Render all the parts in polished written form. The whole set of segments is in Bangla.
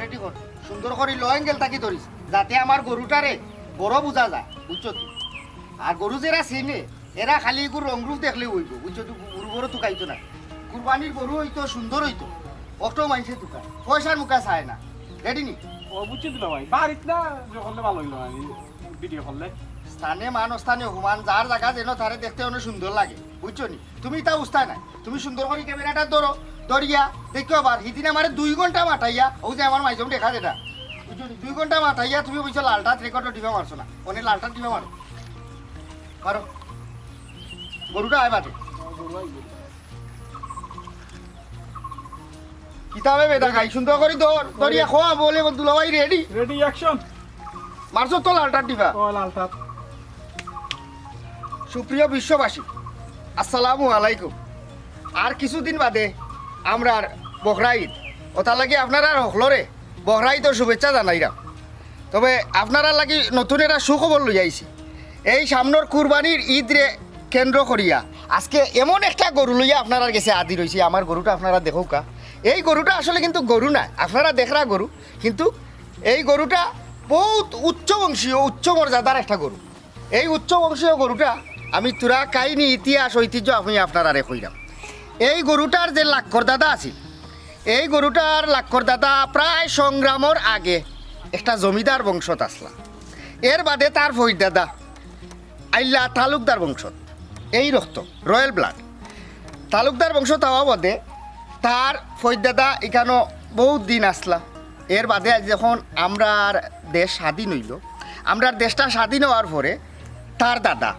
রেডি কর সুন্দর করে লো অ্যাঙ্গেল তাকি ধরিস যাতে আমার গরুটারে বড় বোঝা যায় বুঝছো তুই আর গরু যারা চিনে এরা খালি গরু রংরূপ দেখলে হইব বুঝছো তুই গরু বড় তুকাইতো না কুরবানির গরু হইতো সুন্দর হইতো অটো মাইসে তুকায় পয়সার মুখা চায় না রেডি নি ও বুঝছি দিলাম ভাই বাড়িত না যখন ভালো হইলো আমি ভিডিও করলে স্থানে মান স্থানে হুমান যার জায়গা যেন তারে দেখতে অনেক সুন্দর লাগে বুঝছো নি তুমি তা উস্তায় নাই তুমি সুন্দর করে ক্যামেরাটা ধরো ধরিয়া দেখো আবার হিদিন আমার 2 ঘন্টা মাঠাইয়া ও যে আমার মাইজম দেখা যেটা বুঝছো নি 2 ঘন্টা মাঠাইয়া তুমি বলছো লালটা রেকর্ড টিপে মারছো না অনেক লালটা টিপে মারো মারো গরুটা আয় বাটে কিতাবে বেদা খাই সুন্দর করে ধরিয়া খোয়া বলে দুলাভাই রেডি রেডি অ্যাকশন মারছো তো লালটা টিপা ও লালটা সুপ্রিয় বিশ্ববাসী আসসালামু আলাইকুম আর কিছুদিন বাদে আমরা বকরা ঈদ ওটার লাগে আপনারা হলরে বকরা ঈদের শুভেচ্ছা জানাইরা তবে আপনারা লাগি নতুন একটা সুখবর লই আইছি এই সামনের কুরবানির ঈদ রে কেন্দ্র করিয়া আজকে এমন একটা গরু লইয়া আপনারা গেছে আদি রয়েছে আমার গরুটা আপনারা দেখুকা এই গরুটা আসলে কিন্তু গরু না আপনারা দেখরা গরু কিন্তু এই গরুটা বহুত উচ্চ বংশীয় উচ্চ মর্যাদার একটা গরু এই উচ্চ বংশীয় গরুটা আমি তোরা কাহিনী ইতিহাস ঐতিহ্য আমি আপনারা কইলাম এই গরুটার যে লাক্ষর দাদা আছে এই গরুটার লাক্ষর দাদা প্রায় সংগ্রামর আগে একটা জমিদার বংশত আসলা এর বাদে তার ফৈর দাদা আইলা তালুকদার বংশত এই রক্ত রয়্যাল ব্লাড তালুকদার বংশ হওয়া বাদে তার ফৈর দাদা এখানো বহুত দিন আসলা এর বাদে আজ যখন আমরার দেশ স্বাধীন হইল আমরার দেশটা স্বাধীন হওয়ার পরে তার দাদা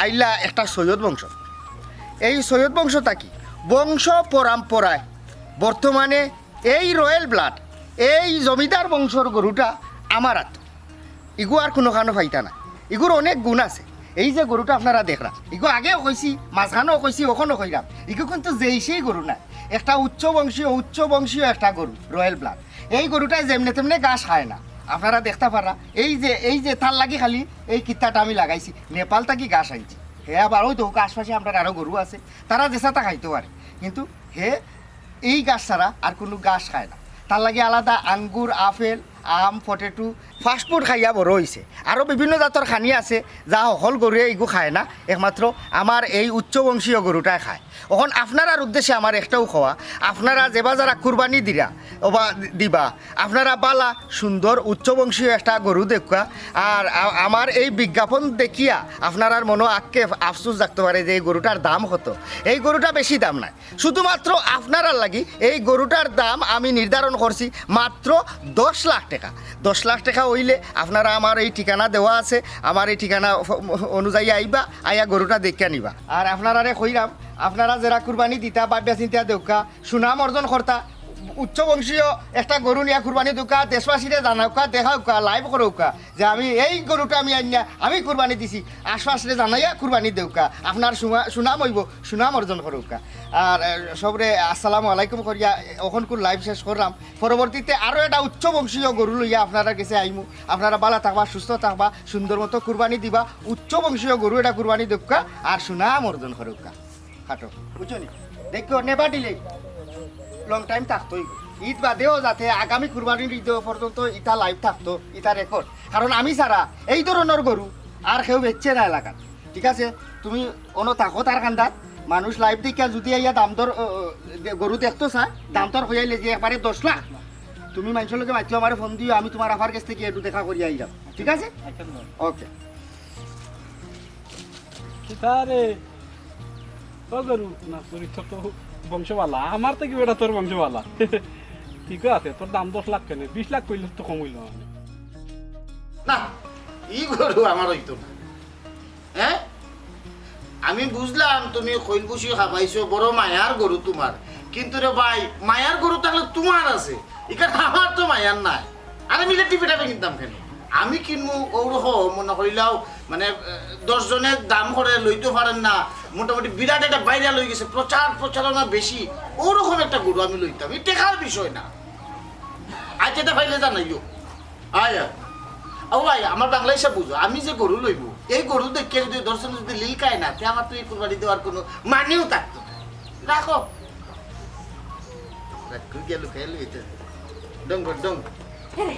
আইলা একটা সৈয়দ বংশ এই সৈয়দ বংশটা কি বংশ পরম্পরায় বর্তমানে এই রয়্যাল ব্লাড এই জমিদার বংশর গরুটা আমার আত ইগু আর কোনোখানো ফাইতা না ইগুর অনেক গুণ আছে এই যে গরুটা আপনারা দেখরা ইগু আগেও কইছি মাঝখানেও কইছি ওখানেও কইলাম ইগু কিন্তু যেই সেই গরু না একটা উচ্চ বংশীয় একটা গরু রয়্যাল ব্লাড এই গরুটাই যেমনে তেমনে ঘাস খায় না আপনারা দেখতে পারা এই যে তার লাগি খালি এই কিত্তাটা আমি লাগাইছি নেপাল থেকে ঘাস আনছি হে আবার ওই তো আশপাশে আপনার আরও গরু আছে তারা যেসাটা খাইতে পারে কিন্তু হে এই গাছ ছাড়া আর কোনো গাছ খায় না তার লাগে আলাদা আঙ্গুর আপেল আম পটেটো ফাস্টফুড খাইয়া বড় হয়েছে আরও বিভিন্ন জাতর খানি আছে যা সকল গরুয়ে এগু খায় না একমাত্র আমার এই উচ্চ বংশীয় গরুটাই খায় এখন আপনারার উদ্দেশ্যে আমার একটাও খাওয়া আপনারা যেবা যারা কুরবানি দিবা আপনারা বালা সুন্দর উচ্চ বংশীয় একটা গরু দেখা আর আমার এই বিজ্ঞাপন দেখিয়া আপনার মনো আজকে আফসোস রাখতে পারে যে এই গরুটার দাম কত এই গরুটা বেশি দাম নাই শুধুমাত্র আপনারার লাগি এই গরুটার দাম আমি নির্ধারণ করছি মাত্র 10 লাখ টাকা 10 লাখ টাকা হইলে আপনারা আমার এই ঠিকানা দেওয়া আছে আমার এই ঠিকানা অনুযায়ী আইবা আইয়া গরুটা দেখিয়া নিবা আর আপনারা কইরাম আপনারা যারা কুরবানি দিতা বা বেচিন্তা দেউকা সুনাম অর্জন করতা উচ্চ বংশীয় একটা গরু নিয়ে কুরবানি দুকা দেশবাসীরে জানাউকা দেখাউকা লাইভ করৌকা যে আমি এই গরুটা আমি আনিয়া আমি কুরবানি দিছি আশপাশে জানাইয়া কুরবানি দেউকা আপনার সুনাম হইব সুনাম অর্জন করৌকা আর সবরে আসসালামু আলাইকুম করিয়া ওখানকুর লাইভ শেষ করলাম পরবর্তীতে আরও একটা উচ্চ বংশীয় গরু লইয়া আপনারা কাছে আইমু আপনারা ভালো থাকবা সুস্থ থাকবা সুন্দর মতো কুরবানি দিবা উচ্চ বংশীয় গরু এটা কুরবানি দেউকা আর সুনাম অর্জন করৌকা হাঁটো বুঝছো নি দেখো নেবা দিলে লং টাইম থাকতো ঈদ বাদেও যাতে আগামী কুরবানির ঈদ পর্যন্ত ইটা লাইভ থাকতো ইটা রেকর্ড কারণ আমি ছাড়া এই ধরনের গরু আর কেউ বেচছে না এলাকার ঠিক আছে তুমি অন্য থাকো তার কান্দাত মানুষ লাইভ দেখিয়া যদি আইয়া দাম দর গরু দেখতো চায় দাম দর হয়ে আইলে যে একবারে 10 লাখ তুমি মানুষের লোকে মাইছো আমার ফোন দিও আমি তোমার আফার কাছ থেকে একটু দেখা করিয়া আইলাম ঠিক আছে ওকে কিতারে ও গরু না পরীক্ষা তো বংশওয়ালা আমার থেকে বেটা তোর বংশওয়ালা ঠিক আছে তোর দাম 10 লাখ কেন 20 লাখ কইলে তো কম হইল না ই গরু আমার হইতো না হ্যাঁ আমি বুঝলাম তুমি খৈল বসি খাবাইছো বড় মায়ার গরু তোমার কিন্তু রে ভাই মায়ার গরু তাহলে তোমার আছে এখানে আমার তো মায়ার নাই আরে মিলে টিপিটাপে কিনতাম কেন আমি কিনবো ওরকম মনে করিলাও মানে 10 জনের দাম করে লইতে পারেন না মোটামুটি বিরাট একটা বাইরে লই গেছে প্রচারণা বেশি ওরকম একটা গরু আমি লইতাম এই টেকার বিষয় না আজ এটা পাইলে জানাইও আয়া ও ভাই আমার বাংলা হিসাব বুঝো আমি যে গরু লইব এই গরু দেখে যদি দর্শন যদি লিলকায় না তে আমার তো এই কুরবানি দেওয়ার কোনো মানেও থাকতো রাখো গেল খেয়ে লইতে ডং ডং হ্যাঁ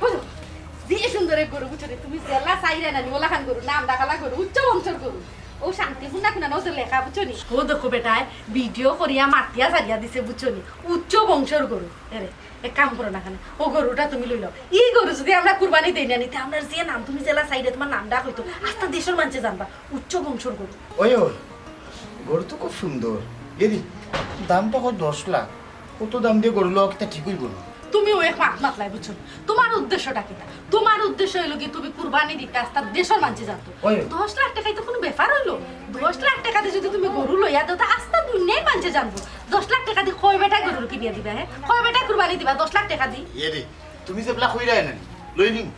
বুঝো যে সুন্দর এক গরু বুঝছো তুমি জেলা চাইরা না নিওলা খান গরু নাম ডাকালা গরু উচ্চ বংশের গরু ও শান্তিপূর্ণ কোনা নজর লেখা বুঝছো নি ও দেখো বেটায় ভিডিও করিয়া মাতিয়া সারিয়া দিছে বুঝছো নি উচ্চ বংশের গরু আরে এক কাম করো না কেন ও গরুটা তুমি লই লও এই গরু যদি আমরা কুরবানি দেই না নিতে আমরা যে নাম তুমি জেলা সাইডে তোমার নামটা কইতো আস্তা দেশের মানুষে জানবা উচ্চ বংশের গরু ওই গরু তো খুব সুন্দর এদি দামটা কত 10 লাখ কত দাম দিয়ে গরু লোক তা ঠিকই বলো তুমি ও এক মাত মাতলাই বুঝছো তোমার উদ্দেশ্যটা কি তোমার উদ্দেশ্য হইলো কি তুমি কুরবানি দিতে আস্তা দেশের মানুষে জানতো 10 লাখ টাকাই তো কোনো ব্যাপার হইলো 10 লাখ টাকা দিয়ে যদি তুমি গরু লইয়া দাও তা আস্তা দুনিয়ার মানুষে জানবো 10 লাখ টাকা দিয়ে কয় বেটা গরু কিনিয়া দিবা হ্যাঁ কয় বেটা কুরবানি দিবা 10 লাখ টাকা দি এরে তুমি যে বলা কইরা না লই নিম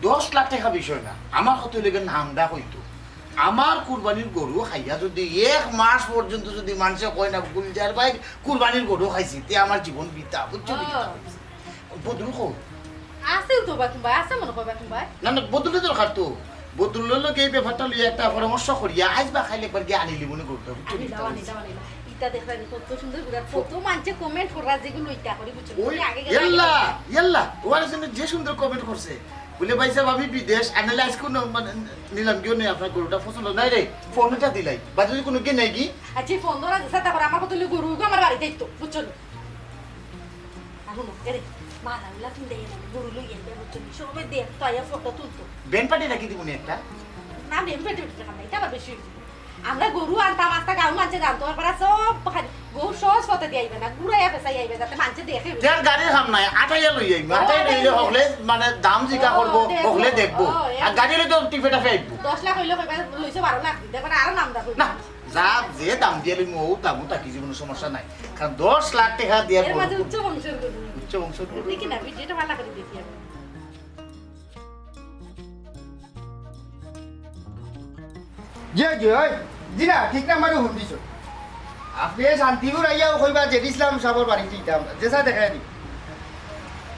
10 লাখ টাকা বিষয় না আমার কত লেগে নামটা কইতো আমার কুরবানির গরু খাইয়া যদি 1 মাস পর্যন্ত যদি মানুষে কয় না গুলজার ভাই কুরবানির গরু খাইছি তে আমার জীবন বিতা বুঝছো বদরুল কো আছে তো বা তুমি আছে মনে কইবা তুমি না না বদরুলের দরকার তো বদরুলের লগে এই ব্যাপারটা লইয়া একটা পরামর্শ করিয়া আজ বা খাইলে একবার গিয়ে আনিলি মনে করতে বুঝছো ইটা দেখলা কত সুন্দর গুড়া কত মানুষে কমেন্ট করা যেগুলো ইটা করি বুঝছো আগে ইয়াল্লা ইয়াল্লা ওর জন্য যে সুন্দর কমেন্ট করছে বলে ভাই সাহেব আমি বিদেশ অ্যানালাইজ কোন নিলাম কেউ নেই আপনার গরুটা পছন্দ নাই রে ফোনটা দিলাই বা যদি কোনো কে নেই কি আচ্ছা ফোন ধরা দিছে তারপর আমার কত গরু আমার বাড়িতে তো বুঝছো আহুন এরে মারা উলা তুমি দেই না গরু লই এনে বুঝছো সবে দেখ তো আয়া ফটো তুলতো বেন পাটি রাখি দিবনি একটা না বেন পাটি টাকা নাই এটা বেশি আমরা গরু আনতাম আস্তা গাঁও মানছে জানতো আর পরা সব গরু সহজ পথে দিয়ে আইবে না ঘুরাইয়া পেছাই আইবে যাতে মানছে দেখে তেল গাড়ির কাম নাই আটাইয়া লই যাই আটাই লইলে হকলে মানে দাম জিকা করব হকলে দেখবো আর গাড়ি লই তো টিপেটা ফেলব 10 লাখ হইলো কইবা লইছে 12 লাখ দিতে পারে আর নাম দা না যা যে দাম দিয়ে লই মও দাম তাকি জীবন সমস্যা নাই কারণ 10 লাখ টাকা দিয়া এর মাঝে উচ্চ বংশের গরু উচ্চ বংশের গরু দেখি না ভিডিওটা ভালো করে দেখি আমি জি জি ওই জি না ঠিক না আমারও হুন দিছো আপনি শান্তিপুর আইয়া কইবা যে ইসলাম সাবর বাড়ি দিতাম যেসা দেখাই দি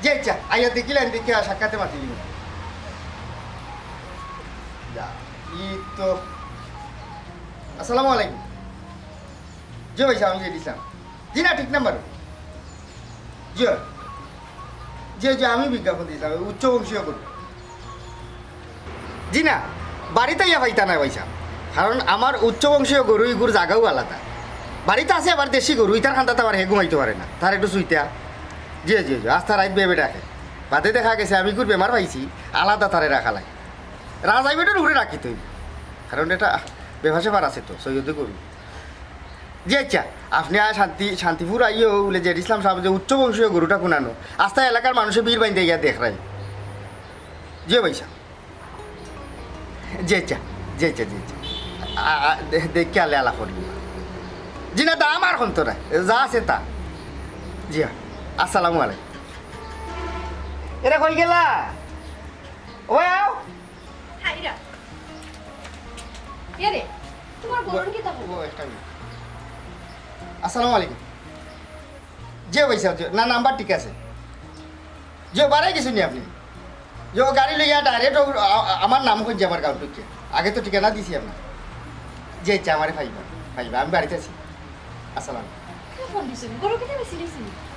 যে আচ্ছা আইয়া দেখিলেন দেখে সাক্ষাতে মাতি দিন তো আসসালামু আলাইকুম জি ভাই সাহেব আমি ইসলাম জি না ঠিক নাম্বার জি জি জি আমি বিজ্ঞাপন দিয়েছিলাম উচ্চ বংশীয় গরু জি না বাড়িতে ইয়া পাইতা না ভাই সাহেব কারণ আমার উচ্চ বংশীয় গরু ইগুর জায়গাও আলাদা বাড়িতে আছে আবার দেশি গরু ইতার খান্দাতে আবার হে ঘুমাইতে পারে না তার একটু সুইতা জি জি জি আস্থা রাইত বেবে ডাকে বাদে দেখা গেছে আমি গুর বেমার পাইছি আলাদা তারে রাখা লাগে রাজাই বেটার ঘুরে রাখি তুই কারণ এটা বেভাসে পার আছে তো সৈয়দ গরু জি আচ্ছা আপনি শান্তিপুর আইও বলে যে ইসলাম সাহেব যে উচ্চ বংশীয় গরুটা কোনানো আস্থা এলাকার মানুষের বীর বাইন্দে গিয়া দেখ রাই জি ভাই সাহেব জি আচ্ছা জি আচ্ছা জি আচ্ছা দেখে আলে আলা করি জি না দাম আর তোরা যা আছে তা জি আসসালামু আলাইকুম এরা কই গেলা ও আও হাইরা এরে তোমার গরুর কি দাম আসসালামু আলাইকুম জি ভাই সাহেব না নাম্বার ঠিক আছে যে বাড়াই কিছু নি আপনি যে গাড়ি লইয়া ডাইরেক্ট আমার নাম খুঁজছে আমার গাঁটুকে আগে তো ঠিকানা দিছি আপনার যে ইচ্ছা আমারে ফাইবা ফাইবা আমি বাড়িতে আছি আসসালাম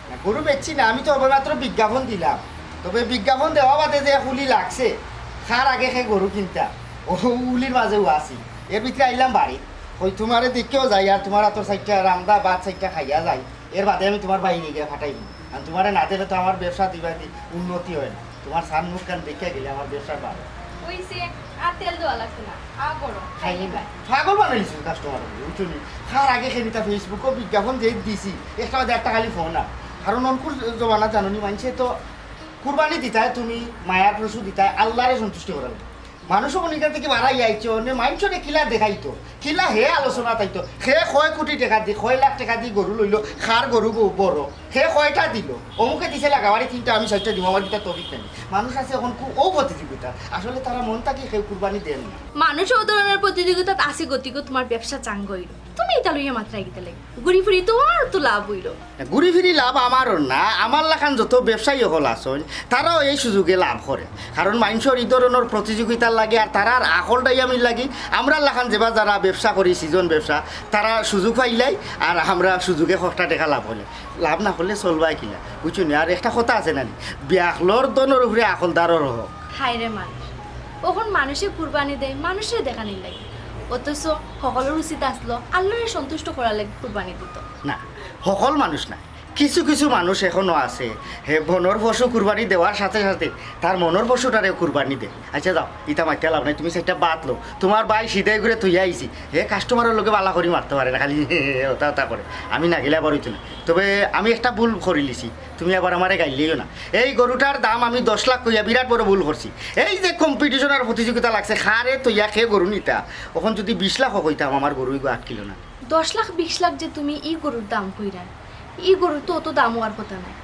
না গরু বেচছি না আমি তো মাত্র বিজ্ঞাপন দিলাম তবে বিজ্ঞাপন দেওয়া বাদে যে হুলি লাগছে খার আগে সে গরু কিনতা ও উলির মাঝেও আছি এর ভিতরে আইলাম বাড়ি ওই তোমারে দেখেও যাই আর তোমার তোর সাইডটা রান্দা বাদ সাইডটা খাইয়া যাই এর বাদে আমি তোমার বাইরে গিয়ে ফাটাই দিই আর তোমার না দিলে তো আমার ব্যবসা দিবা উন্নতি হয় না তোমার সান মুখ কান দেখে গেলে আমার ব্যবসা বাড়ে পাগল বানাইছো কাস্টমার বুঝলি খার আগে খেলি তা ফেসবুকও বিজ্ঞাপন যে দিছি একটা একটা খালি ফোন না কারণ অনকুর জমানা জাননি মানছে তো কুরবানি দিতায় তুমি মায়ার পশু দিতায় আল্লাহরে সন্তুষ্ট করা মানুষও অনেকটা থেকে বাড়াই আইছো মাইনসরে কিলা দেখাইতো কিলা হে আলোচনা তাইতো সে 100 কোটি টাকা দি 100 লাখ টাকা দি গরু লইলো খার গরু বড় সে 100টা দিল অমুকে দিছে লাগাবারে চিন্তা আমি 60টা দিব আমার দিতা তবিক নেই মানুষ আছে এখন ও প্রতিযোগিতা আসলে তারা মন থাকি কেউ কুরবানি দেন না মানুষ ও ধরনের প্রতিযোগিতা আছে গতিকে তোমার ব্যবসা চাঙ্গই তুমি এটা লইয়া মাত্রা গিতে লাগে ঘুরি ফুরি তোমার তো লাভ হইল ঘুরি ফিরি লাভ আমারও না আমার লাখান যত ব্যবসায়ী হল আসন তারাও এই সুযোগে লাভ করে কারণ মানুষের এই ধরনের প্রতিযোগিতার লাগে আর তারার আকলটাই আমি লাগি আমরা লাখান যেবা যারা ব্যবসা করি সিজন ব্যবসা তারা সুযোগ পাইলাই আর আমরা সুযোগে সস্তা দেখা লাভ হলে লাভ না করলে চলবাই কিনা বুঝছো নি আর একটা কথা আছে নানি বিয়াখলর দনের উপরে আকলদারর হোক হায় রে মানুষ ওখন মানুষে কুরবানি দেয় মানুষের দেখানি লাগে অথচ সকলের উচিত আসলো আল্লাহরে সন্তুষ্ট করার লাগে কুরবানি দিত না সকল মানুষ না কিছু কিছু মানুষ এখনো আছে হে বনর পশু কুরবানি দেওয়ার সাথে সাথে তার মনের পশুটারে কুরবানি দে আচ্ছা যাও ইটা মারতে লাভ নাই তুমি সেটা বাদ লো তোমার বাই সিধাই করে তুই আইছি হে কাস্টমারের লোকে বালা করি মারতে পারে না খালি ওটা ওটা করে আমি না গেলে আবার হইতো না তবে আমি একটা ভুল করে লিছি তুমি আবার আমারে গাইলেও না এই গরুটার দাম আমি 10 লাখ কইয়া বিরাট বড় ভুল করছি এই যে কম্পিটিশন আর প্রতিযোগিতা লাগছে খারে তৈয়া খেয়ে গরু নিতা ওখান যদি 20 লাখ কইতাম আমার গরু 8 কিলো না 10 লাখ 20 লাখ যে তুমি ই গরুর দাম কইরা ই গরুর তো অত দাম হওয়ার কথা নাই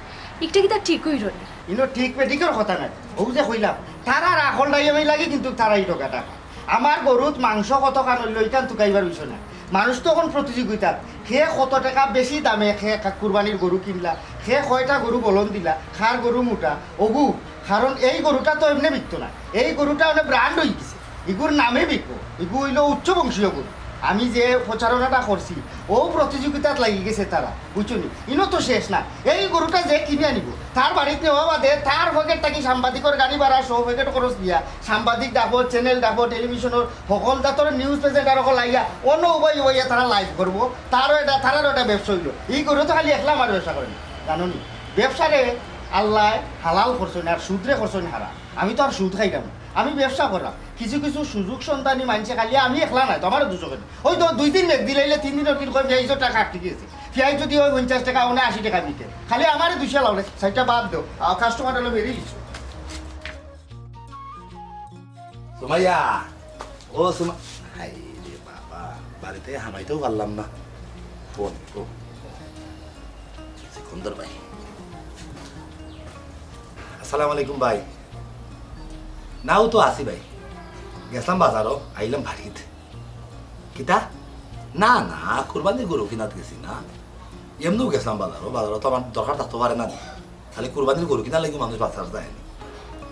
একটা কি তা ঠিক হইল না ইনো ঠিক মেডিকেল কথা নাই ও যে কইলাম তারা রাখল নাই আমি লাগে কিন্তু তারাই টাকাটা আমার গরুত মাংস কত কান হইল ইটান তুকাইবার হইছ না মানুষ তো এখন প্রতিযোগিতা সে কত টাকা বেশি দামে সে কুরবানির গরু কিনলা সে কয়টা গরু বলন দিলা খার গরু মোটা ওগু কারণ এই গরুটা তো এমনি বিকতো না এই গরুটা অনেক ব্র্যান্ড হয়ে গেছে এগুর নামে বিকবো এগু হইল উচ্চ বংশীয় গরু আমি যে প্রচারণাটা করছি ও প্রতিযোগিতাত লাগি গেছে তারা বুঝছো নি ইনো তো শেষ না এই গরুটা যে কিনে আনিব তার বাড়িতে নেওয়া বাদে তার পকেটটা কি সাংবাদিকের গাড়ি ভাড়া সব পকেট খরচ দিয়া সাংবাদিক ডাকবো চ্যানেল ডাকবো টেলিভিশনের সকল জাতর নিউজ প্রেজেন্টার সকল লাগিয়া অন্য উভয় উভয়ে তারা লাইভ করবো তারও এটা ব্যবসা হইলো এই গরু তো খালি একলা আমার ব্যবসা করেনি জানো নি ব্যবসারে আল্লাহ হালাল করছো না আর সুদরে করছো না হারা আমি তো আর সুদ খাইলাম আমি ব্যবসা করাম কিছু কিছু সুযোগ সন্তানী মানছে খালি আমি একলা নাই তো আমারও দুশো ওই তো 2 দিন মেঘ দিলাইলে 3 দিনের দিন করে 200 টাকা আটকে গিয়েছে পেঁয়াজ যদি ওই 50 টাকা ওনে 80 টাকা দিতে খালি আমারে 200 লাগলে সেটা বাদ দাও আর কাস্টমার হলো বেরিয়ে দিচ্ছ সুমাইয়া ও সুমা হাই রে বাবা বাড়িতে হামাইতেও পারলাম না ফোন ও সিকন্দর ভাই আসসালামু আলাইকুম ভাই নাও তো আসি ভাই গেছিলাম বাজারও আইলাম বাড়িতে কিতা না না কুরবানির গরু কিনাত গেছি না এমনিও গেছিলাম বাজারও তো আমার দরকার থাকতে পারে না খালি কুরবানির গরু কিনা লাগি মানুষ বাজার যায়নি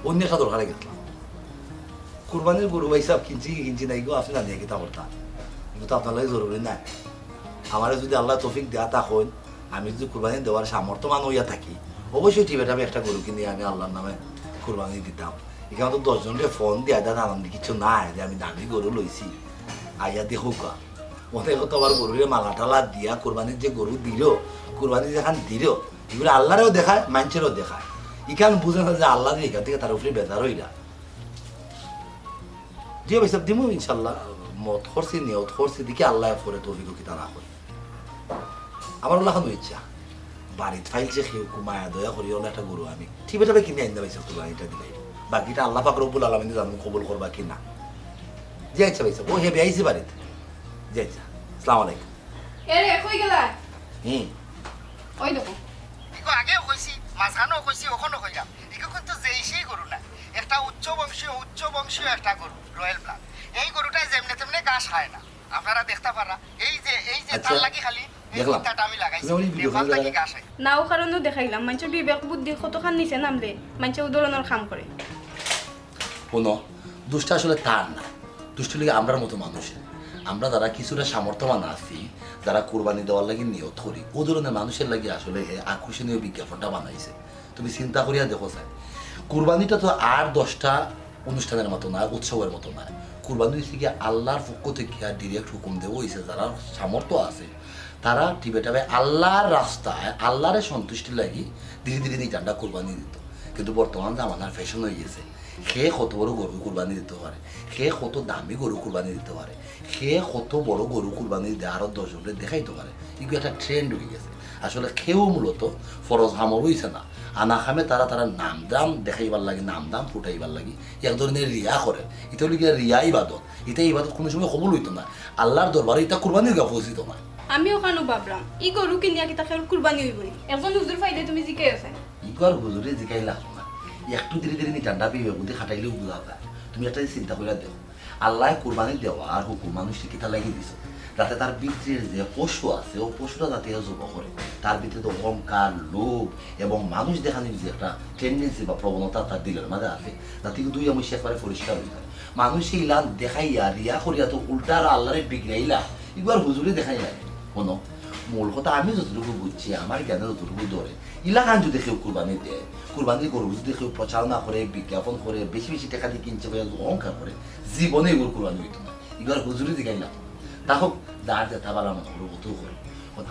অন্য একটা দরকারে গেছিলাম কুরবানির গরু ভাই সব কিনছি নাই গো আপনি জানিয়ে কিতা করতাম কিন্তু তো আপনার লাগে জরুরি নাই আমার যদি আল্লাহ তৌফিক দেয়া তা হন আমি যদি কুরবানি দেওয়ার সামর্থ্যমান হইয়া থাকি অবশ্যই টিপে একটা গরু কিনে আমি আল্লাহর নামে কুরবানি দিতাম এখানে তো 10 জনকে ফোন দিয়ে দাদা আনন্দ কিছু নাই যে আমি দামি গরু লইছি আইয়া দেখো কা ওদের তো আবার গরুরে মালা টালা দিয়া কোরবানির যে গরু দিল কোরবানি যেখান দিল এগুলো আল্লাহরেও দেখায় মানুষেরও দেখায় এখান বুঝে না যে আল্লাহ দিয়ে এখান থেকে তার উপরে বেজার হইলা দিয়ে ভাই সব দিমু ইনশাল্লাহ মত করছি নিয়ত করছি দিকে আল্লাহ পরে তো অভিজ্ঞতা না হয় আমার ওলাখানো ইচ্ছা বাড়িতে ফাইলছে কেউ মায়া দয়া করি হলো একটা গরু আমি ঠিকভাবে টাবে কিনে আনতে পারছি কোরবানিটা দিলে বাকিটা আল্লাহ পাক রব্বুল আলামিন জানুন কবুল করবা কি না যে ইচ্ছা ভাই ও হেবে আইছি বাড়িতে যে ইচ্ছা আসসালামু আলাইকুম এরে কই গেলা ওই দেখো ইকো আগেও কইছি মাঝখানেও কইছি ওখানেও কইলাম ইকো কিন্তু যেই গরু না একটা উচ্চ বংশীয় একটা গরু রয়্যাল ব্লাড এই গরুটা যেমনে তেমনে ঘাস খায় না আপনারা দেখতে পারা এই যে তার লাগি খালি এই চিন্তাটা আমি লাগাইছি দেখাল লাগি ঘাস খায় নাও কারণও দেখাইলাম মানুষের বিবেক বুদ্ধি কতখান নিচে নামলে মানুষ উদাহরণের কাম করে কোনো দুষ্টা আসলে তার না দুষ্ট লিগে আমরার মতো মানুষের আমরা যারা কিছুটা সামর্থ্যবান আছি যারা কোরবানি দেওয়ার লাগি নিয়ত করি ও ধরনের মানুষের লাগি আসলে আকর্ষণীয় বিজ্ঞাপনটা বানাইছে তুমি চিন্তা করিয়া দেখো চাই কোরবানিটা তো আর 10টা অনুষ্ঠানের মতো না উৎসবের মতো না কোরবানি থেকে আল্লাহর পক্ষ থেকে ডিরেক্ট হুকুম দেবো হয়েছে যারা সামর্থ্য আছে তারা টিবে আল্লাহর রাস্তায় আল্লাহরে সন্তুষ্টি লাগি ধীরে ধীরে নিজানটা কোরবানি দিত কিন্তু বর্তমান জামানার ফ্যাশন হয়ে গেছে সে কত বড় গরু কুরবানি দিতে পারে সে কত দামি গরু কুরবানি দিতে পারে সে কত বড় গরু কুরবানি দিয়ে আরো 10 জনকে দেখাইতে পারে এগুলো একটা ট্রেন্ড হয়ে গেছে আসলে কেউ মূলত ফরজ হামর হইছে না আনা খামে তারা নাম দাম দেখাইবার লাগে নাম দাম ফুটাইবার লাগে এক ধরনের রিয়া করে এটা হলে রিয়া ইবাদত এটা ইবাদত কোনো সময় কবুল হইতো না আল্লাহর দরবারে এটা কুরবানির গাফ উচিত না আমি ওখানে ভাবলাম ই গরু কিনিয়া কি তাকে কুরবানি হইব এখন হুজুর ফাইলে তুমি জিকে আছে ইগর হুজুরে জিকাইলা না একটু ধীরে ধীরে ঠান্ডা বিবে বুদ্ধি খাটাইলেও বোঝা যায় তুমি একটা চিন্তা করে দেখো আল্লাহ কুরবানি দেওয়া আর হুকুম মানুষকে কিতা লাগিয়ে দিছো যাতে তার ভিতরে যে পশু আছে ও পশুটা যাতে জব করে, তার ভিতরে তো অহংকার, লোভ এবং মানুষ দেখানোর যে একটা টেন্ডেন্সি বা প্রবণতা তার দিলের মাঝে আছে, যাতে কিন্তু আমি সেবারে পরিষ্কার হয়ে যায়। মানুষ ইলান দেখাইয়া রিয়া করিয়া তো উল্টা আর আল্লাহরে বিগড়াইলা এবার হুজুরে দেখাই লাগে। কোনো মূল কথা আমি যতটুকু বুঝছি, আমার জ্ঞানে যতটুকু ধরে, ইলাকান যদি কেউ কুরবানি দেয়, কুরবানি গরু যদি কেউ প্রচারণা করে, বিজ্ঞাপন করে, বেশি বেশি টাকা দিয়ে কিনছে বলে অহংকার করে, জীবনে এগুলো কুরবানি হইতো না। এগুলো হুজুরে দেখাইলাম তা হোক দাঁড় যেতে পারা মনে করো অতও করো।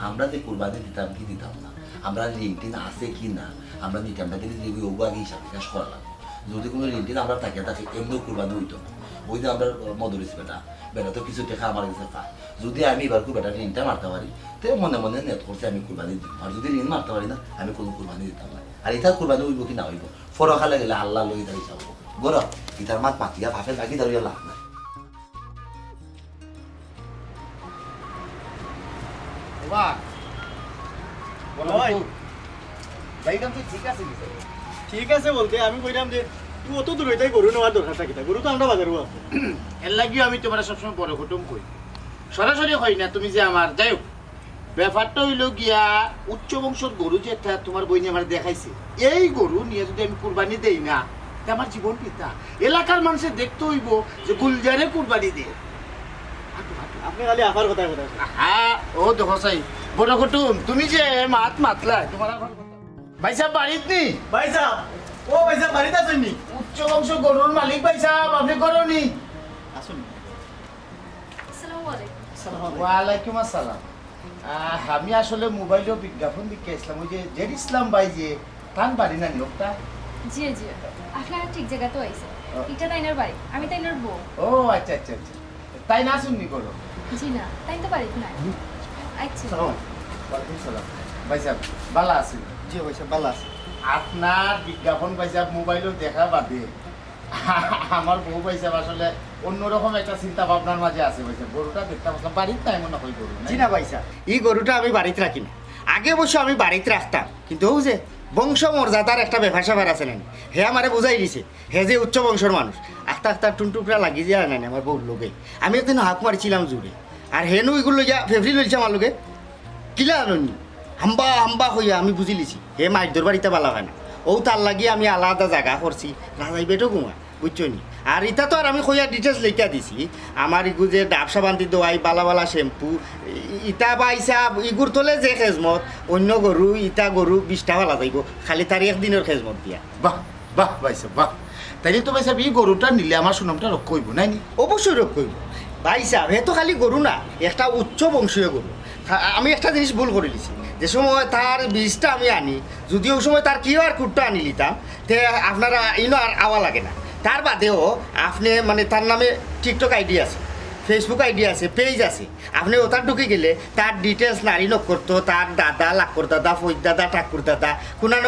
আমরা যে কুরবানি দিতাম কি দিতাম না, আমরা লিঙ্কটিন আছে কি না, আমরা নিতাম না কিন্তু ওগু আগে হিসাব নিকাশ করা লাগবে। যদি কোনো লিঙ্কটিন আমরা থাকে এমনিও কুরবানি হইতো না। ওই যে আমরা মদরিস বেটা তো কিছু টাকা আমার কাছে পায়, যদি আমি এবার বেটা ঋণটা মারতে পারি তো মনে মনে নেট করছে আমি কুরবানি দিব, আর যদি ঋণ মারতে পারি না আমি কোনো কুরবানি দিতাম না। আর এটা কুরবানি হইব কি না হইব ফরখালে গেলে আল্লাহ লই তার হিসাব গর ইটার মাত মাতিয়া ভাফে বাকি দাঁড়িয়ে লাভ নাই। ঠিক আছে বলতে আমি কইলাম যে তুই অত দূর হইতাই গরু নেওয়ার দরকার থাকি গরু তো আমরা বাজারও আছে। এর লাগিও আমি তোমার সবসময় বড় কুটুম কই, সরাসরি হয় না। তুমি যে আমার যাই হোক ব্যাপারটা হইল গিয়া উচ্চ বংশর গরু যেটা তোমার বইনি আমার দেখাইছে, এই গরু নিয়ে যদি আমি কুরবানি দেই না তা আমার জীবন পিতা এলাকার মানুষের দেখতে হইব যে গুলজারে কুরবানি দিয়ে। আপনি খালি আফার কথা কথা হ্যাঁ ও দেখো চাই বড় কুটুম তুমি যে মাতলা তোমার ভাই সাহেব বাড়িত নি? ভাই সাহেব, ও ভাই সাহেব বাড়িতে আছেন নি? উচ্চ বংশ গরুর মালিক ভাই সাহেব আপনি করনি? আসুন। আসসালামু আলাইকুম। ওয়ালাইকুম আসসালাম। আমি আসলে মোবাইলেও বিজ্ঞাপন দিকে ইসলাম ওই যে জেড ইসলাম ভাই যে তান বাড়ি না লোকটা। জি জি আপনারা ঠিক জায়গা তো আইছে, এটা তাইনার বাড়ি, আমি তাইনার বউ। ও আচ্ছা আচ্ছা আচ্ছা, তাই না শুননি করো? জি না, তাই তো বাড়ি না। আচ্ছা ওয়ালাইকুম সালাম। ভাই সাহেব ভালো আছি? জি ভাই সাহেব ভালো আছে। আপনার বিজ্ঞাপন ভাই সাহেব মোবাইলেও দেখা বাদে আমার বউ ভাই সাহেব আসলে অন্যরকম একটা চিন্তা ভাবনার মাঝে আছে ভাই সাহেব। গরুটা দেখতাম বাড়িতে তাই মনে হয় গরু জি না ভাই সাহেব, এই গরুটা আমি বাড়িতে রাখি না। আগে অবশ্য আমি বাড়িতে রাখতাম, কিন্তু ও যে বংশ মর্যাদার একটা ব্যাপার স্যাপার আছে না, হে আমারে বুঝাই দিছে হে যে উচ্চ বংশের মানুষ। আখতার টুনটুকরা লাগি যায় না আমার বউর লোকে। আমি একদিন হাঁক মারিছিলাম জুড়ে, আর হেনু এগুলো লইয়া ফেভারি লইছে আমার লোকে কিলা আননি হাম্বা হাম্বা হইয়া আমি বুঝি লিছি হে মাইদর বাড়িতে বালা হয় না। ও তার লাগিয়ে আমি আলাদা জায়গা করছি রাজাই বেটো ঘুমা বুঝছো নি। আর ইটা তো আর আমি কইয়া ডিটেলস লেখা দিছি আমার ইগু যে ডাবসা বান্ধি দোয়াই বালা বালা শ্যাম্পু ইটা পাইছা ইগুর তোলে যে খেজমত অন্য গরু ইটা গরু 20টা বালা যাইব খালি তার একদিনের খেজমত দিয়া। বাহ বাহ ভাইসা বাহ, তাইলে তো ভাইসা এই গরুটা নিলে আমার সুনামটা রক্ষা করব নাই নি? অবশ্যই রক্ষা করব ভাইসা। হে তো খালি গরু না, একটা উচ্চ বংশীয় গরু। আমি একটা জিনিস ভুল করে দিছি, যে সময় তার বীজটা আমি আনি যদি ওই সময় তার কিউআর কোডটা আনি নিতাম তে আপনারা ইনো আর আওয়া লাগে না। তার বাদেও আপনি মানে তার নামে টিকটক আইডি আছে, ফেসবুক আইডি আছে, পেজ আছে, আপনি ওটার ঢুকে গেলে তার ডিটেলস নারী নক করতো, তার দাদা লাক্কর দাদা ফৈদ দাদা ঠাকুর দাদা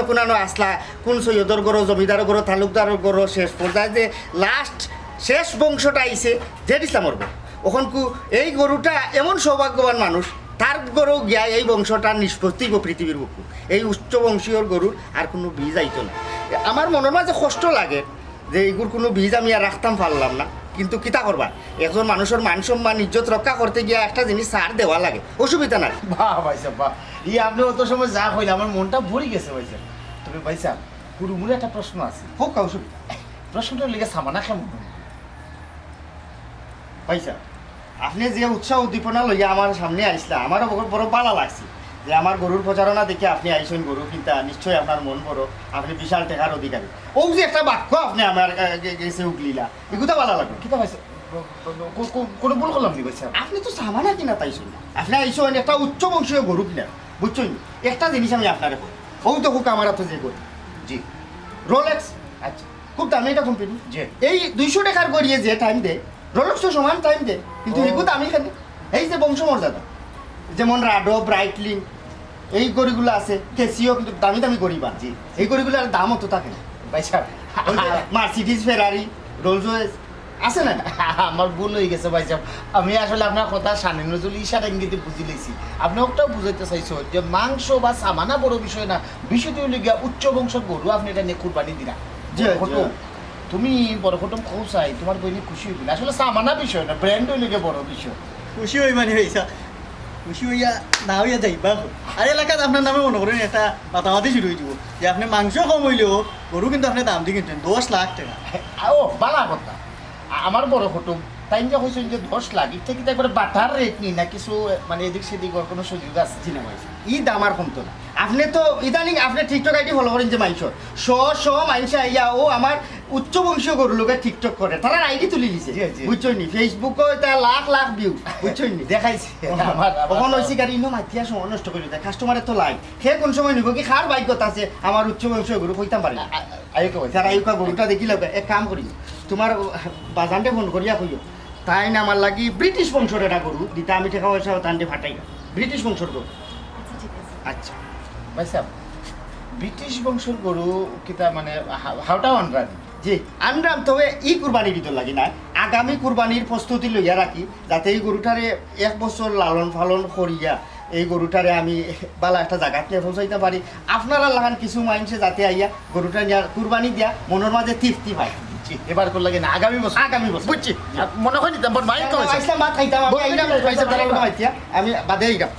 কোনানো আসলা কোন সৈয়দর গরো জমিদার গরো তালুকদারের গরো শেষ পর্যায়ে যে লাস্ট শেষ বংশটা আইছে জেড ইসলামর গরু। ওখান এই গরুটা এমন সৌভাগ্যবান মানুষ তার গরু গিয়া এই বংশটা নিষ্পত্তি পৃথিবীর বুকু। এই উচ্চ বংশীয় গরুর আর কোনো বীজ আইতো না। আমার মনের মাঝে কষ্ট লাগে যে এইগুর কোনো বীজ আমি আর রাখতাম পারলাম না, কিন্তু কিতা করবা একজন মানুষের মান সম্মান ইজ্জত রক্ষা করতে গিয়ে একটা জিনিস সার দেওয়া লাগে, অসুবিধা নাই। বাহ ভাই সাহেব বাহ, আপনি অত সময় যা হইলে আমার মনটা ভরে গেছে ভাই সাহেব। তবে ভাই সাহেব পুরুমুরে একটা প্রশ্ন আছে, হোক অসুবিধা প্রশ্নটার লিগে সামানা কেমন ভাই সাহেব? আপনি যে উৎসাহ উদ্দীপনা লইয়া আমার সামনে আইসলা আমারও বড় ভালো লাগছে যে আমার গরুর প্রচারণা দেখে আপনি আইসেন গরু কিনতা, নিশ্চয়ই আপনার মন বড়, আপনি বিশাল টেকার অধিকারী। ও যে একটা বাক্য আপনি আমার গেছে উগলিলা এগুলো ভালো লাগবে। কিতা ভাইছে কোনো ভুল করলাম নি ভাইছে? আপনি তো সামানা কিনা তাইছেন না, আপনি আইসেন একটা উচ্চ বংশীয় গরু কিনা বুঝছেন। একটা জিনিস আমি আপনারে করি, ও তো হুক আমার তো যে করি জি রোলেক্স, আচ্ছা খুব দামি একটা কোম্পানি, যে এই 200 টাকার গড়িয়ে যে টাইম দেয় রোলেক্স তো সমান টাইম দেয়, কিন্তু এগুলো দামি খালি এই যে বংশমর্যাদা যেমন রাডো ব্রাইটলিন এই গড়িগুলো আছে, কেসিও কিন্তু দামি দামি গড়িবা জি এই গড়িগুলোর দাম অত থাকে না ভাই সাহেব। মার্সিডিজ ফেরারি রোলস রয়েস আছে না? আমার ভুল হয়ে গেছে ভাই সাহেব, আমি আসলে আপনার কথা শানে নজরুল ইশারা ইঙ্গিতে বুঝি লেছি। আপনি ওটাও বুঝাইতে চাইছো যে মাংস বা সামানা বড় বিষয় না, বিষয়টি হলে গিয়া উচ্চ বংশের গরু আপনি এটা নিয়ে কুরবানি দিলা। তুমি বড় ফটো খোঁচাই তোমার বইনি খুশি হইবি না, আসলে সামানা বিষয় না, ব্র্যান্ড হইলে গিয়ে বড় বিষয়। খুশি হই মানে হইছা খুশি হইয়া না হইয়া যাইবা আর এলাকাত আপনার নামে মনে করেন একটা মাতামাতি শুরু হয়ে যাব যে আপনি মাংস কম হইলেও গরু কিন্তু আপনি দাম দিয়ে কিনতেন 10 লাখ টাকা। ও বালা কথা আমার বড় ফটো তাই যে হয়েছে যে 10 লাখ এটা কিন্তু একবারে বাটার রেট নি না কিছু মানে এদিক সেদিক ওর কোনো সুযোগ আছে জি না ভাই ই দাম আর কমতো না আপনি তো ইদানিং আপনি টিকটক আইডি ফলো করেন যে মানুষের মানুষ আইয়া ও আমার উচ্চ বংশীয় গরু লোকের টিকটক করে তারা আইডি তুলি দিছে বুঝছো নি ফেসবুকও এটা লাখ লাখ ভিউ বুঝছো নি দেখাইছে আমার কখন হয়েছে গাড়ি ইনো মাতিয়া সময় নষ্ট করে দেয় কাস্টমারের তো লাই সে কোন সময় নিব কি খার ভাগ্যতা আছে আমার উচ্চ বংশীয় গরু কইতাম পারি না আয়ুকা ভাই তার আয়ুকা গরুটা দেখিল এক কাম করি তোমার বাজানটে ফোন করিয়া কইও তাই না আমার লাগি ব্রিটিশ বংশর এটা গরু দিতে আমি টাকা পয়সা তান্ডে ফাটাই না ব্রিটিশ বংশর গরু আচ্ছা ভাই সাহেব ব্রিটিশ বংশর গরু কিতা মানে হাওটা আনরাম জি আনরাম তবে ই কুরবানির ভিতর লাগি না আগামী কুরবানির প্রস্তুতি লইয়া রাখি যাতে এই গরুটারে 1 বছর লালন পালন করিয়া এই গরুটারে আমি বালা একটা জায়গাতে নিয়ে পৌঁছাইতে পারি আপনারা লাগান কিছু মাইনসে যাতে আইয়া গরুটা নিয়ে কুরবানি দিয়া মনের মাঝে তৃপ্তি পায় এবার করলে না আগামী বছর বুঝছি মনে হয় নিতাম ভাই তো ভাত খাইতাম আমি বাদে আইতাম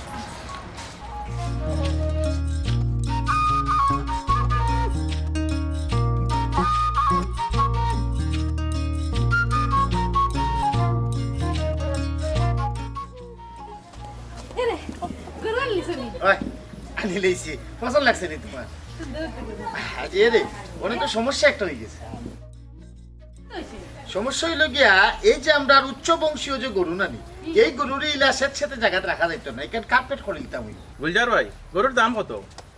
আনি লইছি পছন্দ লাগছে নি তোমার আজ রে অনেক তো সমস্যা একটা হয়ে গেছে সমস্যা হইল গিয়া এই যে আমরা উচ্চ বংশীয় যে গরু নানি এই গরুর ইলাসের সাথে জায়গাতে রাখা যাইতো না এখানে কার্পেট করে দিতাম গুলজার ভাই গরুর দাম কত?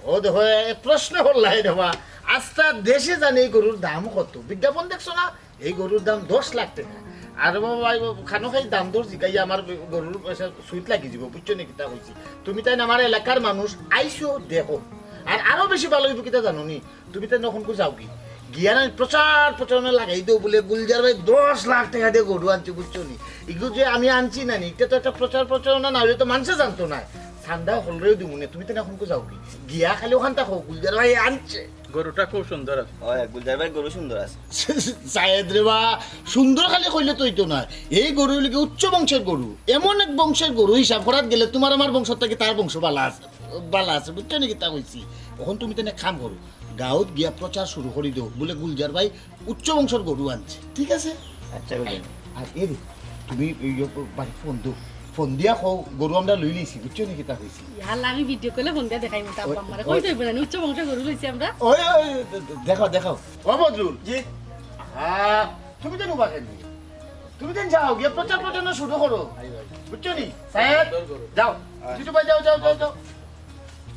ও দেখো প্রশ্ন করলাই দেবা আস্তা দেশে জানি এই গরুর দাম কত বিজ্ঞাপন দেখছো না এই গরুর দাম 10 লাখ টাকা আর বাবা খানো খাই দাম দর জিগাই আমার গরুর পয়সা সুইট লাগি যাব বুঝছো নাকি তা কইছি তুমি তাই আমার এলাকার মানুষ আইসো দেখো আর আরো বেশি ভালো হইব কিতা জানো নি তুমি তাই নখন কো যাও কি গিয়া না প্রচারণা লাগাই দেও বলে গুলজার ভাই 10 লাখ টাকা দিয়ে গরু আনছি বুঝছো নি এগুলো যে আমি আনছি না নি এটা তো একটা প্রচারণা না হলে তো মানুষে জানতো না ঠান্ডা হলরেও দিব না তুমি তো এখন কো যাও কি গিয়া খালি ওখান থাকো গুলজার ভাই আনছে গরুটা খুব সুন্দর আছে। ওই গুলজার ভাই গরু সুন্দর আছে সায়েদ রে বা সুন্দর খালি কইলে তোই তো না এই গরু লিগে উচ্চ বংশের গরু এমন এক বংশের গরু হিসাব করাত গেলে তোমার আমার বংশ থেকে তার বংশ বালা আছে বুঝছো নাকি তা কইছি এখন তুমি তো খাম করো গাঁৱত গিয়া প্রচার শুরু করে দিও বলে গুলজার ভাই উচ্চ বংশের গরু আনছে ঠিক আছে আচ্ছা আর এর তুমি বাড়ি ফোন দিয়া কও গরু আমরা লই লইছি বুঝছো নাকি তা কইছি আল্লাহ আমি ভিডিও কলে ফোন দিয়া দেখাই মত আব্বা আমারে কই যাইব না উচ্চ বংশ গরু লইছি আমরা ওই দেখাও ও বদরুল জি হ্যাঁ তুমি তো নুবা কেন তুমি তো যাও গিয়ে প্রচারণা শুরু করো বুঝছো নি সাহেব যাও কিছু ভাই যাও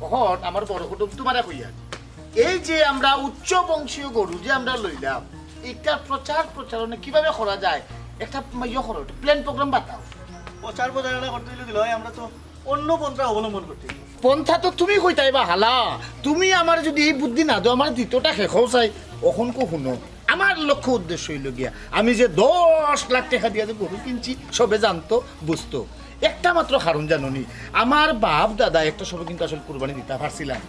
কখন আমার বড় কুটুম তোমারে কইয়া এই যে আমরা উচ্চ বংশীয় গরু যে আমরা লইলাম এটা প্রচারণা কিভাবে করা যায় একটা ইয়ে করো প্ল্যান প্রোগ্রাম বাতাও প্রচারণা করতে দিলে হয় আমরা তো অন্য পন্থা অবলম্বন করতে পন্থা তো তুমি কইতাই বা হালা তুমি আমার যদি এই বুদ্ধি না দাও আমার দ্বিতীয়টা শেষও চাই অখন কো শুনো আমার লক্ষ্য উদ্দেশ্য হইল গিয়া আমি যে 10 লাখ টাকা দিয়ে যে গরু কিনছি সবে জানতো বুঝতো একটা মাত্র কারণ জানোনি আমার বাপ দাদা একটা সবে কিন্তু আসলে কুরবানি দিতে পারছিলাম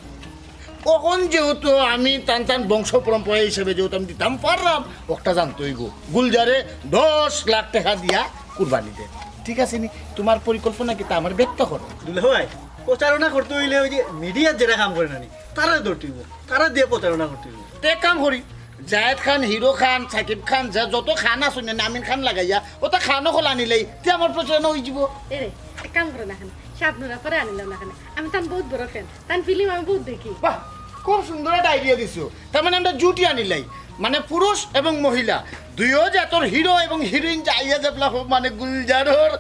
কখন যেহেতু আমি টান বংশ পরম্পরা হিসেবে যেহেতু আমি দিতাম পারলাম ওটা জানতোই গো গুলজারে 10 লাখ টাকা দিয়া কুরবানি দে ঠিক আছে নি তোমার পরিকল্পনা কি তা আমার ব্যক্ত করো দুলে ভাই প্রচারণা করতে হইলে ওই যে মিডিয়ার যেটা কাম করে নানি তারা ধরতেইব তারা দিয়ে প্রচারণা করতে হইব এক কাম করি জায়েদ খান হিরো খান সাকিব খান যত খান আছে না আমিন খান লাগাইয়া ওটা খানও খোলা আনিলেই তে আমার প্রচারণা হয়ে যাব এরে এক কাম করো না খান শাবনুরা পরে আনিলাম না খান আমি তান বহুত বড় ফ্যান তান ফিল্ম আমি বহুত দেখি বাহ খুব সুন্দর একটা আইডিয়া দিছো তার মানে আমরা জুটি আনিলাই মানে পুরুষ এবং মহিলা দুইও জাতর হিরো এবং হিরোইন যাইয়া যাবলা মানে গুলজারর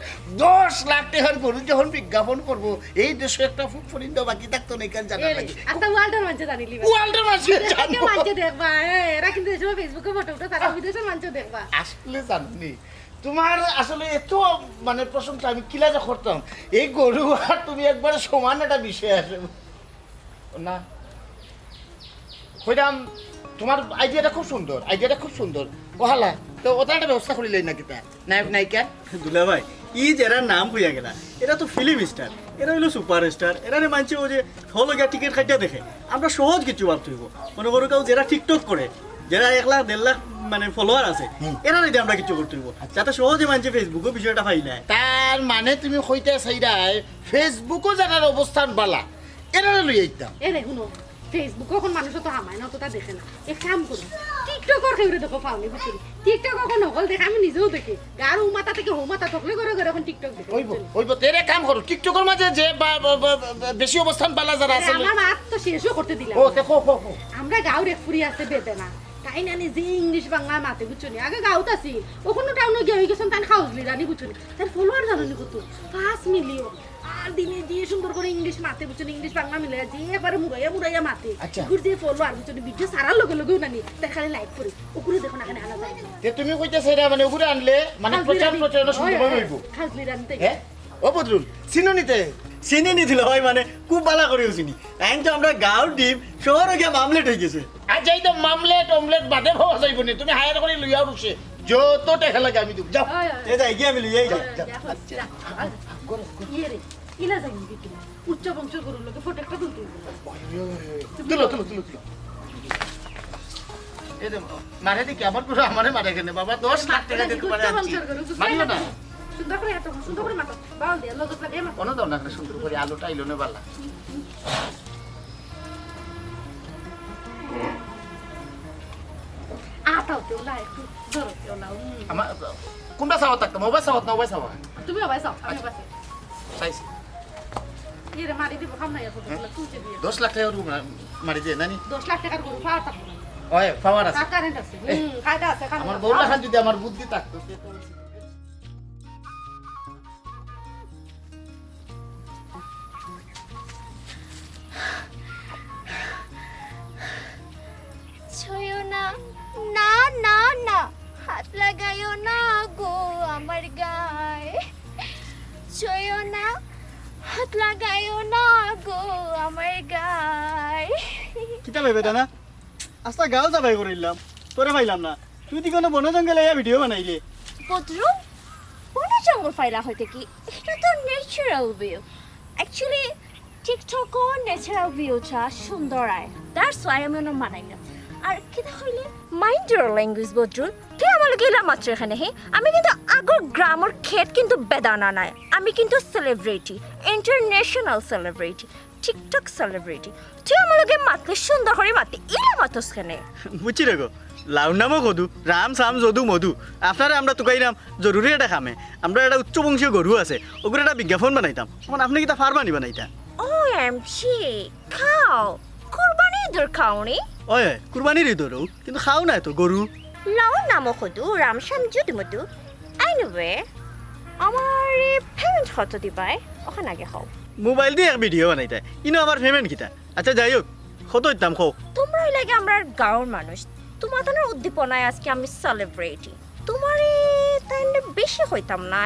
10 লাখ টাকার গরু যখন বিজ্ঞাপন করবো এই দেশে একটা ফুট ফরিন্দ বাকি থাকতো না কেন জানা লাগে আচ্ছা ওয়ার্ল্ডের মানুষ জানিলি ওয়ার্ল্ডের মানুষ জানবো মানুষ দেখবা এরা কিন্তু এসব ফেসবুকে ফটো উঠে তারা বিদেশের মানুষ দেখবা আসলে জানি তোমার আসলে এত মানে প্রশংসা আমি কিলা যা করতাম এই গরু আর তুমি একবার সমান একটা বিষয় আসে না কইরাম তোমার আইডিয়াটা খুব সুন্দর ওহালা তো ওটা একটা ব্যবস্থা করিলেই নাকি তা নায়ক নায়িকা দুলা ভাই ই যারা নাম হইয়া গেলা এরা তো ফিল্ম স্টার এরা হইলো সুপার স্টার এরা মানছে ও যে হল গিয়া টিকিট খাইটা দেখে আমরা সহজ কিছু ভাবতে হইব মনে করো কেউ যারা টিকটক করে যারা 1 লাখ 1.5 লাখ মানে ফলোয়ার আছে এরা যদি আমরা কিছু করতে দিব যাতে সহজে মানুষ ফেসবুকে বিষয়টা পাই না তার মানে তুমি কইতে চাইরাই ফেসবুকও জানার অবস্থান বালা এরা লই আইতাম এ রে শুনো ফেসবুক এখন মানুষ তো হামায় না অতটা দেখে না এক কাম করো টিকটকর খেউরে দেখো পাওনি বুঝলি টিকটক এখন নকল দেখে আমি নিজেও দেখি গার উমাতা থেকে হোমাতা থাকলে করে করে এখন টিকটক দেখে হইব তেরে কাম করো টিকটকের মাঝে যে বেশি অবস্থান বালা যারা আছে আমার মাত তো শেষও করতে দিলাম ও দেখো আমরা গাঁর এক ফুরি আছে বেদনা তাই না যে ইংলিশ বাংলা মাতে বুঝছনি আগে গাঁত আছি ওখানে টাউনে গিয়ে হয়ে গেছেন তার খাউজলি রানি বুঝছনি তার ফলোয়ার জানি কত 5 মিলিয়ন আর দিনে দিয়ে সুন্দর করে ইংলিশ মাতে বুঝছনি ইংলিশ বাংলা মিলে যে এবারে মুড়াইয়া মাতে গুর যে ফলোয়ার বুঝছনি ভিডিও সারার লগে লগেও নানি তার খালি লাইক করে ওগুলো দেখো না কেন আনা যায় তে তুমি কইতে চাইরা মানে ওগুলো আনলে মানে প্রচারণা সুন্দর হইব খাউজলি রানি তাই হ্যাঁ ও বদরুল চিনুনিতে চিনি নিছিল হয় মানে খুব ভালো করে চিনি আইন তো আমরা গাঁর ডিম শহরে গিয়ে মামলেট হয়ে গেছে আজ এই তো মামলেট অমলেট বাদে ভাবা যাইব নি তুমি হায়ার করে লইয়া উঠছে যত টাকা লাগে আমি দিব যাও এ যাই গিয়ে আমি লইয়াই যাই ইয়ে রে ইলা যাই কি উচ্চ বংশ গরুর লোকে ফটো একটা তুলতে তুলো এই দে মারে দি কেমন পুরো আমারে মারে কেনে বাবা 10 লাখ টাকা দিতে পারে আছি মারিও না সুন্দর করে এত সুন্দর করে মাথা বাল দিয়ে লজত লাগে মা কোন দাও না সুন্দর করে আলোটা আইলো না বালা আটাও তো না একটু ধরো তো না আমার কোনটা সাওয়া থাকতো মোবাইল সাওয়া না মোবাইল সাওয়া তুমি আবার যাও আমি আবার সাইজ ইয়ে রে মারি দিব খাম না এত তুলতে দিয়ে 10 লাখ টাকা রুম মারি দে নানি 10 লাখ টাকার গরু ফাওয়া থাকবো না ওই পাওয়ার আছে কারেন্ট আছে কায়দা আছে কারণ আমার বউলা খান যদি আমার বুদ্ধি থাকতো ছয়ো না না না না হাত লাগাইও না গো আমার গায়ে ছয়ো না হাত লাগাইও না গো আমার গায়ে কিতা ভেবে না আস্তা গাঁও যাবাই করিলাম তোরে পাইলাম না তুই দি কোনো বন জঙ্গলে ভিডিও বানাই রে বদরুল বনে জঙ্গল ফাইলা হইতে কি এটা তো ন্যাচারাল ভিউ অ্যাকচুয়ালি টিকটকও ন্যাচারাল ভিউটা সুন্দর আয় দ্যাটস ওয়াই আমি ওনার মানাই না আর কিতা হইলে মাইন্ড ইউর ল্যাঙ্গুয়েজ বদরুল তুই আমার গেলাম মাত্র এখানে হে আমি কিন্তু আগর গ্রামের খেত কিন্তু বেদানা নাই আমি কিন্তু celebrity international celebrity TikTok celebrity তুই আমার লগে মাতলে সুন্দর করে মাতে ইলা মাতস কেনে বুঝছি রে গো লাউ নামও কদু রাম সাম যদু মধু আপনারা আমরা তোকাইলাম জরুরি এটা খামে আমরা একটা উচ্চ বংশীয় গরু আছে ওগুলো একটা বিজ্ঞাপন বানাইতাম তখন আপনি কি তা ফার্মানি বানাইতা ওএমজি খাও কুরবানি দর খাওনি ওই কুরবানির ধরো কিন্তু খাও না তো গরু লাউ নামও কদু রাম শ্যাম যদু মধু আইনবে আমার পেমেন্ট কত দিবাই ওখানে আগে খাও মোবাইল দিয়ে এক ভিডিও বানাইতা ইনো আমার পেমেন্ট কিতা আচ্ছা যাই হোক কত দিতাম খো তোমরাই লাগে আমরা গাঁওর মানুষ তোমাদের উদ্দীপনায় আজকে আমি সেলিব্রিটি তোমারে তাইলে বেশি হইতাম না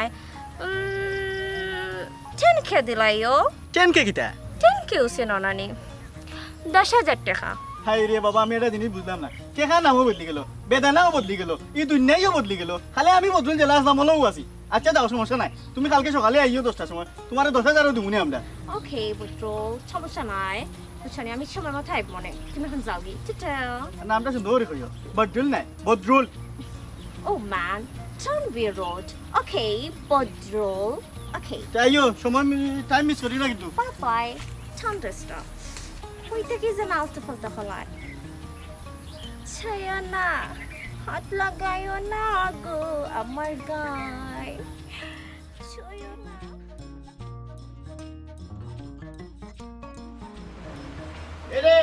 10K দিলাইও 10K কিতা 10K উসে ননানি 10,000 টাকা হাই রে বাবা আমি এটা জিনিস বুঝলাম না কেখা নামও বদলি গেল বেদানাও বদলি গেল এই দুনিয়াইও বদলি গেল খালি আমি বদলুন জেলা নামলেও আছি আচ্ছা যাও সমস্যা নাই তুমি কালকে সকালে আইও 10টার সময় তোমার 10,000 দিমুনি আমরা ওকে বদরুল সমস্যা নাই বুঝছনি আমি সময় মতো আইব মনে তুমি এখন যাও গি টাটা নামটা সুন্দর কইও বদরুল নাই Badrul Oh man, don't be rude. Okay, Bodrul. Okay, যাইও সময় টাইম মিস করি না কিন্তু bye bye. Thunderstorm. Wait, the kids are out to put the whole lot. Chayana, hot lagayo na go, amar guy. Chayana. এরে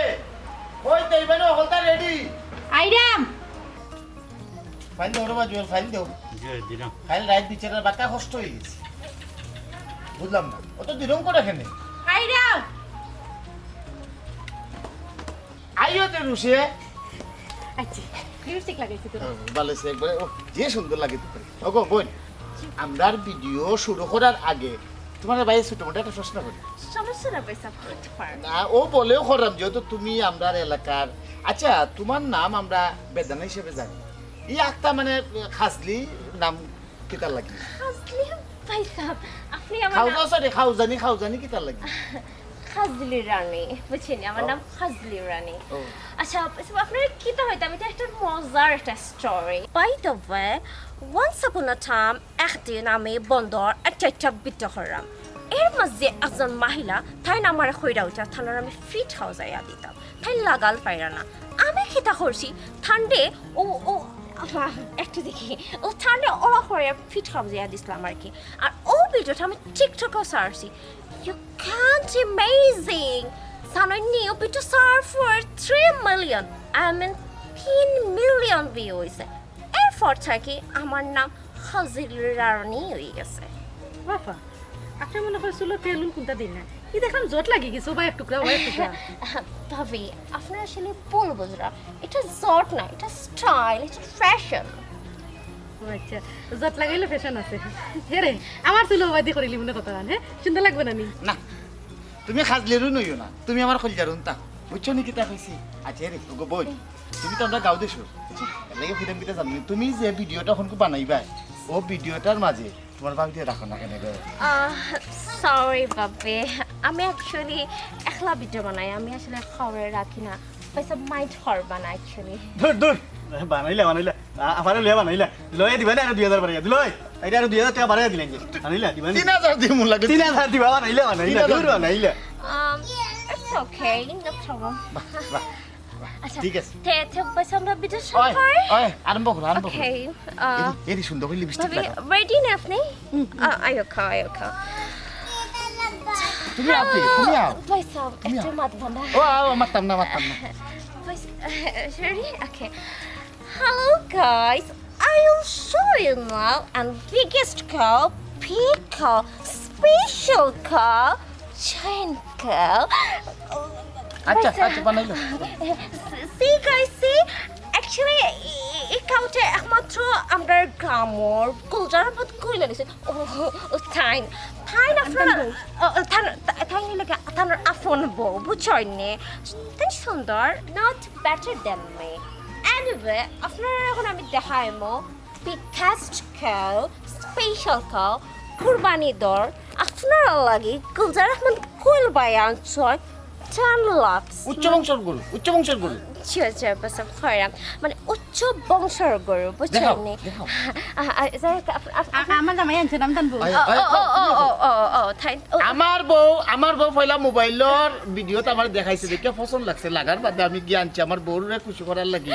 কই দেইবেন হলতা রেডি আইরাম ফাইল দাও রে বাজুল ফাইল দাও দিলাম ফাইল রাইট বিচারের বাটা কষ্ট হয়ে গেছে বুঝলাম না অত দিরম করে এখানে আইরাম আইও তে রুশে আচ্ছা লিপস্টিক লাগাইছি তো ভালো সে একবারে ও যে সুন্দর লাগে তো ওগো বোন আমরার ভিডিও শুরু করার আগে তোমার ভাই ছোট মোটা একটা প্রশ্ন করি সমস্যা না পয়সা করতে পার না ও বলেও করলাম যেহেতু তুমি আমরার এলাকার আচ্ছা তোমার নাম আমরা বেদানা হিসেবে জানি এই একটা মানে খাসলি নাম কিতার লাগি আসলে পয়সা আপনি আমার খাওজা সরি খাওজানি কিতার লাগি হাজলি রানী, বুঝছেন? আমার নাম হাজলি রানী। আচ্ছা, আপনার কি তো হয়তো আমি তো একটা মজার একটা story. By the way, once upon a time, একদিন আমি বন্দর একটা বিদ্যা করলাম। এর মাঝে একজন মহিলা তাই আমার খৈরা উঠা থানার আমি ফিট হাউস আইয়া দিতাম, তাই লাগাল পাইরা না। আমি খেতা করছি ঠান্ডে ও একটু দেখি ও ঠান্ডে ওরা করে ফিট হাউস আইয়া দিছিলাম আর কি। আর ও ভিডিওটা আমি টিকটকেও সারছি। You can't amazing! Sana new video star for 3 million. I mean 3 million views. এরপর থেকে আমার নাম হাজির রানী হয়ে গেছে। বাবা আপনি মনে করছিল তেলুন কোনটা দিন না কি দেখাম জট লাগি গেছে ভাই এক টুকরা ভাই এক টুকরা ভাবি আপনার আসলে ভুল বুঝরা, এটা জট না, এটা স্টাইল, এটা ফ্যাশন। আচ্ছা জট লাগাইলে ফ্যাশন আছে হে রে আমার চুলো বাদি করিলি মনে কথা হ্যাঁ সুন্দর লাগবে না নি না তুমি খাজলেরও নইও না, তুমি আমার খলজারুন তা বুঝছো নি কিতা কইছি। আচ্ছা রে গো বই, তুমি তো আমরা গাঁও দেছো লাগে ফিল্ম কিতা জানি, তুমি যে ভিডিওটা হনকু বানাইবা ও ভিডিওটার মাঝে তোমার বাগ দিয়ে রাখো না কেন গো? সরি বাবে, আমি অ্যাকচুয়ালি একলা ভিডিও বানাই, আমি আসলে খবরে রাখি না, পয়সা মাইন্ড করবা না অ্যাকচুয়ালি। ধর ধর বানাইলা আমার লইয়া বানাইলা লইয়া দিবা না আর 2000 বাড়াইয়া দিলই এটা আর 2000 টাকা বাড়াইয়া দিলেন যে বানাইলা দিবা 3000 দিই মন লাগে 3000 দিবা বানাইলা দূর বানাইলা It's okay, no problem. বাহ আচ্ছা ঠিক আছে। তে পয়সা আমরা ভিডিও শুরু ওই করি। ওই আরম্ভ করো আরম্ভ করো। ওকে, এরি সুন্দর করে লিপস্টিক ভাবি লাগাও। রেডি না আপনি? আয়োকা তুমি আপনি তুমি আও। পয়সা একটা মাত বন্ধ। ও মারতাম না Ready? Okay. Hello guys, I will show you now and biggest cow, big cow, special cow, giant cow. আচ্ছা বানাইলো। See guys, see? Actually, এই কাউটা একমাত্র আমরা গ্রামর গুলজার মত কইলা দিছে। ও থাই আপনারা থাই লাগা আপনার আফন বউ বুঝছনি? তাই সুন্দর, not better than me. Anyway, আপনারা এখন আমি দেখাইমো biggest cow, special cow, কুরবানি দর আপনারা লাগি গুলজার মত কইল বাই আনছয় 10 lakhs. উচ্চ বংশের গরু মানে উচ্চ বংশের গরু বুঝছেন? আমার জামাই আনছে নাম টানবো আমার বউ পয়লা মোবাইলর ভিডিওতে আমার দেখাইছে দেখে পছন্দ লাগছে, লাগার বাদে আমি গিয়ে আনছি আমার বউরে খুশি করার লাগি।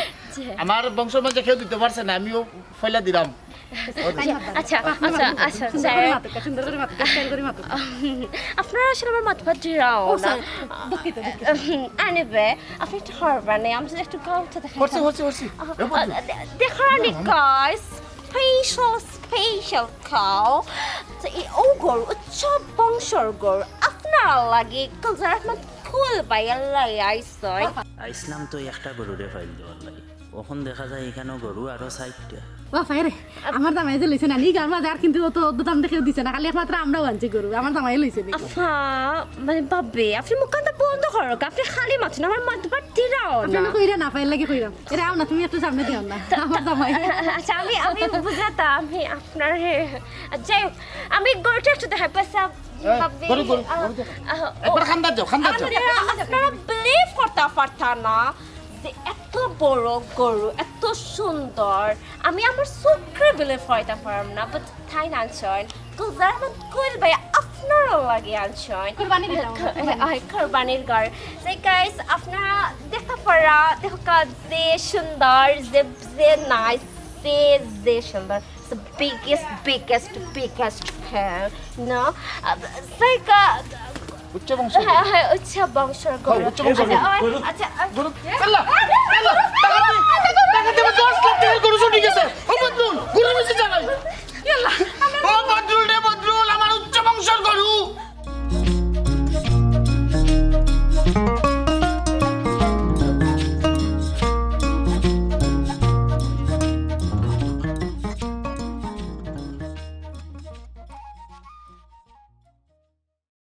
আমার বংশের মাঝে কেউ দিতে পারছে না, আমিও পয়লা দিলাম। আচ্ছা সুন্দর করে মাথা স্টাইল করে মাথা আপনারা আসলে আমার মাথা দিরাও না। Anyway, আপনি একটু হরবানে আমি যদি একটু গাউতে দেখাই দেখানি guys, special cow. ও গরু উচ্চ বংশের গরু আপনারা লাগে কালজার আপনার খুল বাইয়া লাই আইসয়। আইসলাম তো একটা গরুরে ফাইল দেওয়ার লাগে, ওখান দেখা যায় এখানেও গরু আরো 60টা। বাফাই রে আমার জামাই যে লইছে না নি গার মাঝে আর কিন্তু তো দাম দেখে দিছে না, খালি একমাত্র আমরাও আনছি গরু, আমার জামাই লইছে নি। আফা মানে বাবে আপনি মুখটা বন্ধ করো, আপনি খালি মাথা আমার মাথা দিরাও না। আপনি কইরা না পাইল লাগে কইরাম এরে আও না, তুমি একটু সামনে দিও না আমার জামাই। আচ্ছা আমি বুঝাতাম আমি আপনার যাই হোক, আমি গরুটা একটু দেখাই পয়সা একবার খান্দার যাও আপনারা বিলিভ করতে পারতা না যে এত বড় গরু এত সুন্দর, আমি আমার চোখে বিলিভ করতে পারলাম না। বাট তাই আনছেন গুলজার মত কইল ভাই আপনারা লাগে আনছেন কুরবানির ঘর। যে গাইস আপনারা দেখতে পারা দেখো যে সুন্দর যে নাইস যে সুন্দর, the biggest cow, no? Like উচ্চ বংশের উচ্চ বংশের গরু। গরু টাকা দেব 10 লাখ টাকার গরু চুরি